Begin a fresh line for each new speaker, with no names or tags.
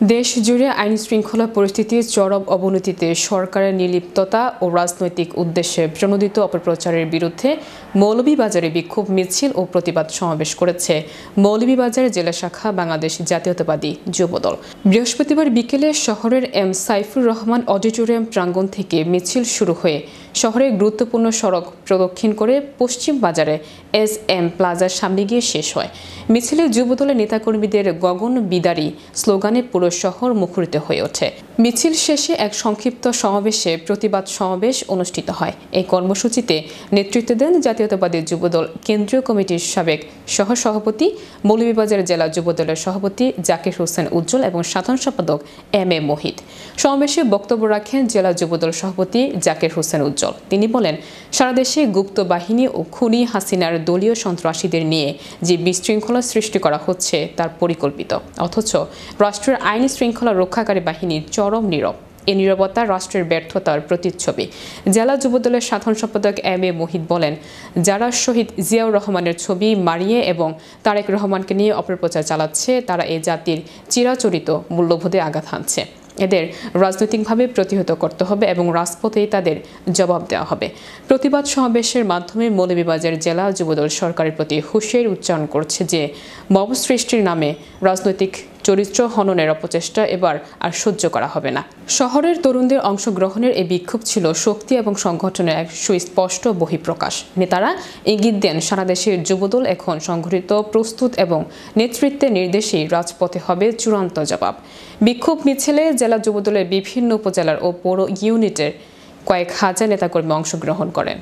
দেশ জুড়ে আইন শৃঙ্খলা পরিস্থিতির চরম অবনতিতে সরকারের নির্লিপ্ততা ও রাজনৈতিক উদ্দেশ্যে প্রণোদিত অপপ্রচারের বিরুদ্ধে মৌলভীবাজারে বিক্ষোভ মিছিল ও প্রতিবাদ সমাবেশ করেছে মৌলভীবাজার জেলা শাখা বাংলাদেশ জাতীয়তাবাদী যুবদল। বৃহস্পতিবার বিকেলে শহরের এম সাইফুর রহমান অডিটোরিয়াম প্রাঙ্গণ থেকে মিছিল শুরু হয়ে শহরের গুরুত্বপূর্ণ সড়ক প্রদক্ষিণ করে পশ্চিম বাজারে SM প্লাজার সামনে গিয়ে শেষ হয়। মিছিলে যুবদলের নেতাকর্মীদের গগন বিদারী স্লোগানে পুরো শহর মুখরিত হয়ে ওঠে। মিছিল শেষে এক সংক্ষিপ্ত সমাবেশে প্রতিবাদ সমাবেশ অনুষ্ঠিত হয়। এই কর্মসূচিতে নেতৃত্ব দেন জাতীয়তাবাদী যুবদল কেন্দ্রীয় কমিটির সাবেক সহসভাপতি, মৌলভীবাজার জেলা যুবদলের সভাপতি জাকির হোসেন উজ্জ্বল এবং সাধারণ সম্পাদক M A মোহিত। সমাবেশে বক্তব্য রাখেন জেলা যুবদল সভাপতি জাকির হোসেন উজ্জ্বল। তিনি বলেন, সারা দেশে গুপ্ত বাহিনী ও খুনি হাসিনার দলীয় সন্ত্রাসীদের নিয়ে যে বিশৃঙ্খলা সৃষ্টি করা হচ্ছে তার পরিকল্পিত, অথচ রাষ্ট্রের আইন শৃঙ্খলা রক্ষাকারী বাহিনীর চরম নীরব। এই নীরবতা রাষ্ট্রের ব্যর্থতার প্রতিচ্ছবি। জেলা যুবদলের সাধারণ সম্পাদক M A মোহিত বলেন, যারা শহীদ জিয়াউর রহমানের ছবি মারিয়ে এবং তারেক রহমানকে নিয়ে অপপ্রচার চালাচ্ছে, তারা এই জাতির চিরাচরিত মূল্যবোধে আঘাত হানছে। এদের রাজনৈতিকভাবে প্রতিহত করতে হবে এবং রাজপথেই তাদের জবাব দেওয়া হবে। প্রতিবাদ সমাবেশের মাধ্যমে মৌলভীবাজার জেলা যুবদল সরকারের প্রতি হুঁশিয়ারি উচ্চারণ করছে যে মব সৃষ্টির নামে রাজনৈতিক চরিত্র হননের অপচেষ্টা এবার আর সহ্য করা হবে না। শহরের তরুণদের অংশগ্রহণের এই বিক্ষোভ ছিল শক্তি এবং সংগঠনের এক সুস্পষ্ট বহিঃপ্রকাশ। নেতারা ইঙ্গিত দেন, সারা দেশের যুবদল এখন সংগঠিত, প্রস্তুত এবং নেতৃত্বের নির্দেশেই রাজপথে হবে চূড়ান্ত জবাব। বিক্ষোভ মিছিলে জেলা যুবদলের বিভিন্ন উপজেলার ও পৌর ইউনিটের কয়েক হাজার নেতাকর্মী অংশগ্রহণ করেন।